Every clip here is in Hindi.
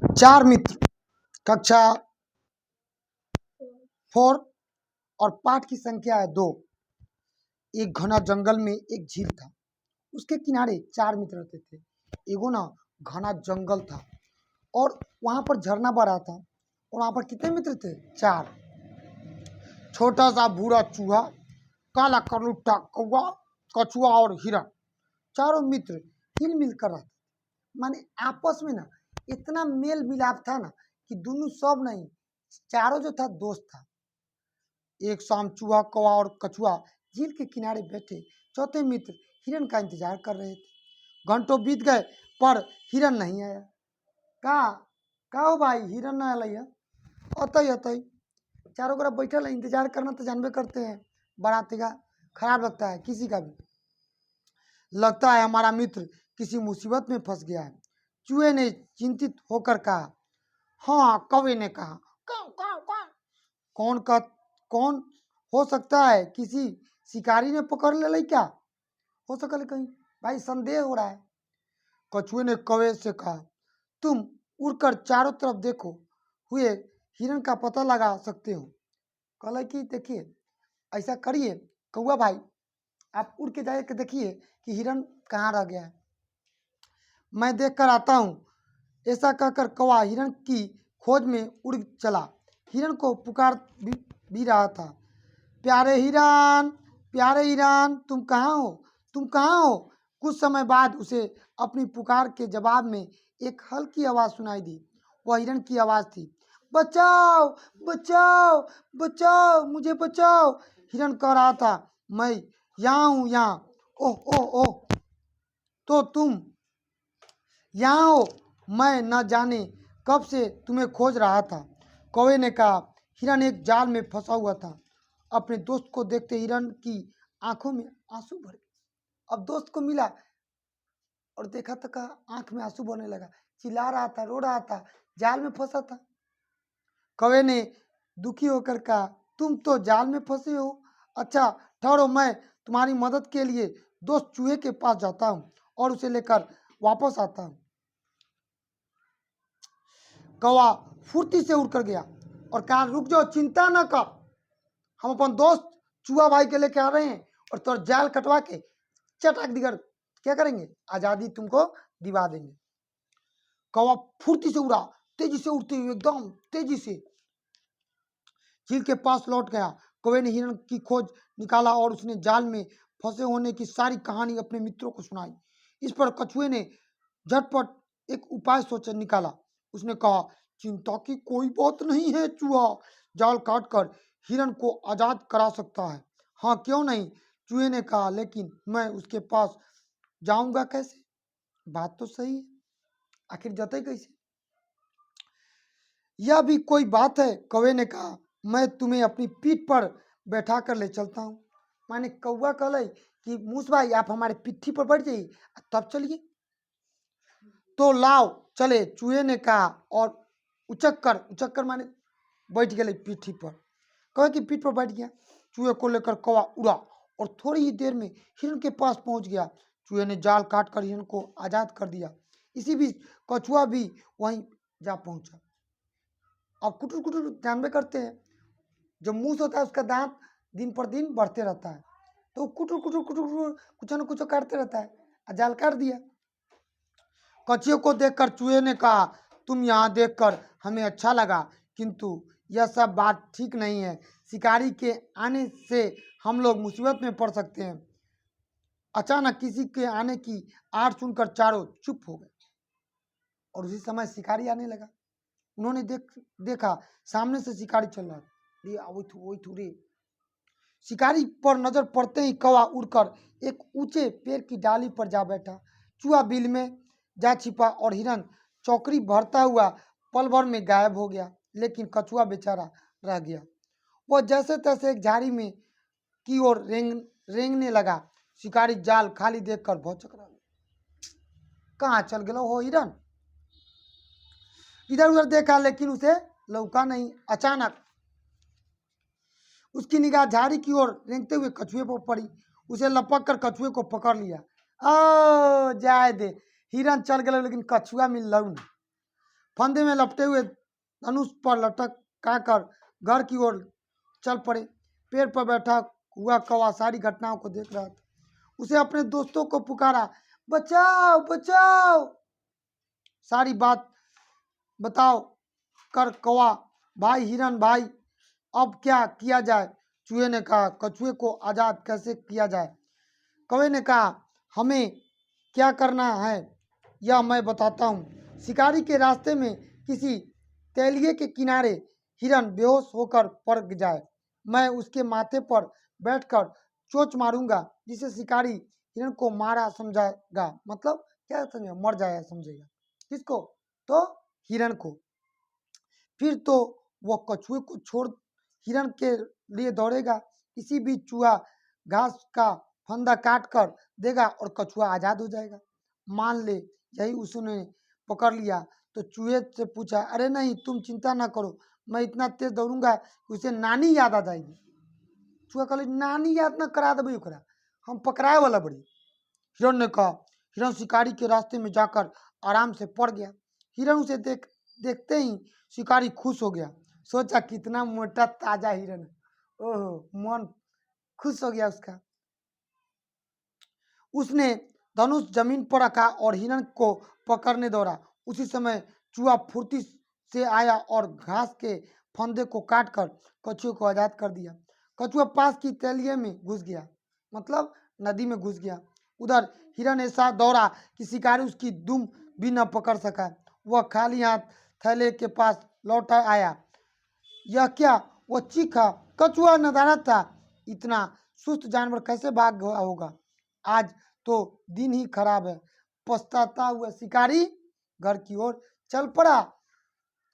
चार मित्र, कक्षा 4 और पाठ की संख्या है 2। एक घना जंगल में एक झील था। उसके किनारे 4 मित्र रहते थे। एगो ना घना जंगल था और वहाँ पर झरना बह रहा था और वहाँ पर कितने मित्र थे? 4। छोटा सा भूरा चूहा, काला करलुट्टा कौवा, कछुआ और हिरण, चारों मित्र हिल मिल कर रहते। माने आपस में ना इतना मेल मिलाप था ना कि दोनों सब नहीं, चारों जो था दोस्त था। एक शाम चूहा, कौवा और कछुआ झील के किनारे बैठे चौथे मित्र हिरण का इंतजार कर रहे थे। घंटों बीत गए पर हिरण नहीं आया। कहा कहा हो भाई, हिरण ना आया? अतई अतई चारों तरफ बैठल है, इंतजार करना तो जानबे करते हैं, बड़ा तिगा खराब लगता है किसी का भी। लगता है हमारा मित्र किसी मुसीबत में फंस गया है, चूहे ने चिंतित होकर कहा। हाँ, कौवे ने कहा। काऊ काऊ काऊ। कौन हो सकता है? किसी शिकारी ने पकड़ ले क्या? हो सकता है कहीं, भाई संदेह हो रहा है। कछुए ने कौवे से कहा, तुम उड़कर चारों तरफ देखो हुए हिरण का पता लगा सकते हो। कहला कि देखिए ऐसा करिए कौवा भाई, आप उड़ के जाके देखिए कि हिरण कहाँ रह गया है, मैं देख कर आता हूँ। ऐसा कहकर कौवा हिरण की खोज में उड़ चला। हिरण को पुकार भी रहा था, प्यारे हिरण, प्यारे हिरण, तुम कहाँ हो, तुम कहाँ हो? कुछ समय बाद उसे अपनी पुकार के जवाब में एक हल्की आवाज़ सुनाई दी। वह हिरण की आवाज़ थी। बचाओ बचाओ बचाओ, मुझे बचाओ, हिरण कह रहा था। मैं यहाँ हूँ, यहाँ। ओह ओह ओह, तो तुम यहाँ हो? मैं न जाने कब से तुम्हें खोज रहा था, कौवे ने कहा। हिरण एक जाल में फंसा हुआ था। अपने दोस्त को देखते हिरण की आंखों में आंसू भर गए। अब दोस्त को मिला और देखा तो कहा आंख में आंसू भरने लगा, चिल्ला रहा था, रो रहा था, जाल में फंसा था। कौवे ने दुखी होकर कहा, तुम तो जाल में फंसे हो? अच्छा ठहरो, मैं तुम्हारी मदद के लिए दोस्त चूहे के पास जाता हूँ और उसे लेकर वापस आता हूँ। कौवा फुर्ती से उड़कर गया और कहा, रुक जाओ, चिंता न कर, हम अपन दोस्त चूहा भाई के लेके आ रहे हैं और तो जाल कटवा के चटाक दिगर क्या करेंगे, आजादी तुमको दिवा देंगे। कौवा फुर्ती से उड़ा, तेजी से उड़ते हुए एकदम तेजी से झील के पास लौट गया। कौवे ने हिरण की खोज निकाला और उसने जाल में फंसे होने की सारी कहानी अपने मित्रों को सुनाई। इस पर कछुए ने झटपट एक उपाय सोच निकाला। उसने कहा, चिंता की कोई बात नहीं है चूहा, जाल काटकर हिरण को आजाद करा सकता है। हाँ क्यों नहीं, चूहे ने कहा, लेकिन मैं उसके पास जाऊंगा कैसे? बात तो सही है, आखिर जते कैसे? यह भी कोई बात है, कौवे ने कहा, मैं तुम्हें अपनी पीठ पर बैठा कर ले चलता हूँ। माने कौवा कहले कि मूस भाई आप हमारे पिट्ठी पर बैठ जाइए तब चलिए। तो लाओ चले, चूहे ने कहा और उचक कर माने बैठ गए पीठी पर। कौवे की पीठ पर बैठ गया। चूहे को लेकर कौवा उड़ा और थोड़ी ही देर में हिरण के पास पहुंच गया। चूहे ने जाल काट कर हिरण को आजाद कर दिया। इसी बीच कछुआ भी वहीं जा पहुंचा। अब कुटुर कुटुर जानबे करते हैं, जो मूस होता है उसका दांत दिन पर दिन बढ़ते रहता है, तो कुटुर कुटुर कुटुर कुटुर कुछ न कुछ काटते रहता है और जाल काट दिया। कछुए को देखकर चूहे ने कहा, तुम यहाँ देखकर हमें अच्छा लगा, किंतु यह सब बात ठीक नहीं है। शिकारी के आने से हम लोग मुसीबत में पड़ सकते हैं। अचानक किसी के आने की आड़ सुनकर चारों चुप हो गए और उसी समय शिकारी आने लगा। उन्होंने देखा सामने से शिकारी चल रहा है। शिकारी पर नजर पड़ते ही कौवा उड़कर एक ऊंचे पेड़ की डाली पर जा बैठा। चूहा बिल में जा छिपा और हिरण चौकड़ी भरता हुआ पल भर में गायब हो गया। लेकिन कछुआ बेचारा रह गया। वह जैसे तैसे एक झाड़ी में की ओर रेंगने लगा। शिकारी जाल खाली देखकर भौचक रहा। कहाँ चल गया हो हिरण? इधर उधर देखा लेकिन उसे लौका नहीं। अचानक उसकी निगाह झाड़ी की ओर रेंगते हुए कछुए पर पड़ी। उसे लपक कर कछुए को पकड़ लिया। ओ जाए दे, हिरण चल गए लेकिन कछुआ मिल लऊ। फंदे में लपटे हुए धनुष पर लटका कर घर की ओर चल पड़े। पेड़ पर बैठा हुआ कौवा सारी घटनाओं को देख रहा था। उसे अपने दोस्तों को पुकारा, बचाओ बचाओ। सारी बात बताओ कर कौवा, भाई हिरन भाई, अब क्या किया जाए? चूहे ने कहा, कछुए को आजाद कैसे किया जाए? कौवे ने कहा, हमें क्या करना है यह मैं बताता हूँ। शिकारी के रास्ते में किसी तैलिए के किनारे हिरन बेहोश होकर पड़ जाए, मैं उसके माथे पर बैठकर चोंच मारूंगा, जिसे शिकारी हिरन को मारा समझेगा। मतलब क्या समझेगा? मर जाएगा समझेगा। किसको? तो हिरन को। फिर तो वह कछुए को छोड़ हिरन के लिए दौड़ेगा। इसी बीच चूहा घास का फंदा काट कर देगा और कछुआ आजाद हो जाएगा। मान ले यही उसने पकड़ लिया तो चूहे से पूछा, अरे नहीं, तुम चिंता ना करो, मैं इतना तेज दौड़ूंगा कि उसे नानी याद आ जाएगी। चूहा कहले, नानी याद ना करा देबे ओकरा, हम पकड़ाए वाला बड़ी। हिरन ने कहा। हिरन शिकारी के रास्ते में जाकर आराम से पड़ गया। हिरन उसे देखते ही शिकारी खुश हो गया। सोचा कितना मोटा ताजा हिरन है। ओहो, मन खुश हो गया उसका। उसने धनुष जमीन पर रखा और हिरन को पकड़ने दौड़ा। उसी समय चूहा फुर्ती से आया और घास के फंदे को काटकर कछुए को आजाद कर दिया। कछुआ पास की तैलिए में घुस गया, मतलब नदी में घुस गया। उधर हिरन ऐसा दौड़ा कि शिकारी उसकी दुम भी न पकड़ सका। वह खाली हाथ थैले के पास लौट आया। यह क्या? वह चीखा। कछुआ नदारद था, इतना सुस्त जानवर कैसे भाग गया होगा? आज तो दिन ही खराब है। पछताता हुआ शिकारी घर की ओर चल पड़ा।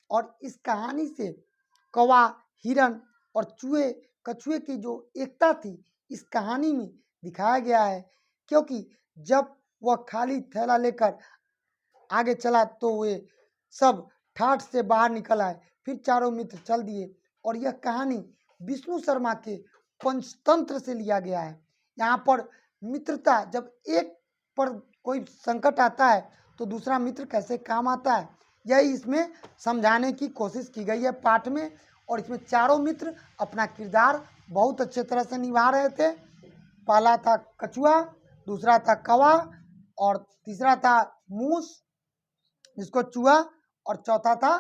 और इस कहानी से कौवा, हिरन और चूहे कछुए की जो एकता थी इस कहानी में दिखाया गया है। क्योंकि जब वह खाली थैला लेकर आगे चला तो वे सब ठाठ से बाहर निकल आए। फिर चारों मित्र चल दिए। और यह कहानी विष्णु शर्मा के पंचतंत्र से लिया गया है। यहाँ पर मित्रता, जब एक पर कोई संकट आता है तो दूसरा मित्र कैसे काम आता है, यही इसमें समझाने की कोशिश की गई है पाठ में। और इसमें चारों मित्र अपना किरदार बहुत अच्छे तरह से निभा रहे थे। पहला था कछुआ, दूसरा था कौवा और तीसरा था मूस जिसको चूहा, और चौथा था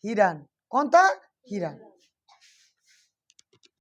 हिरन। कौन था? हिरन।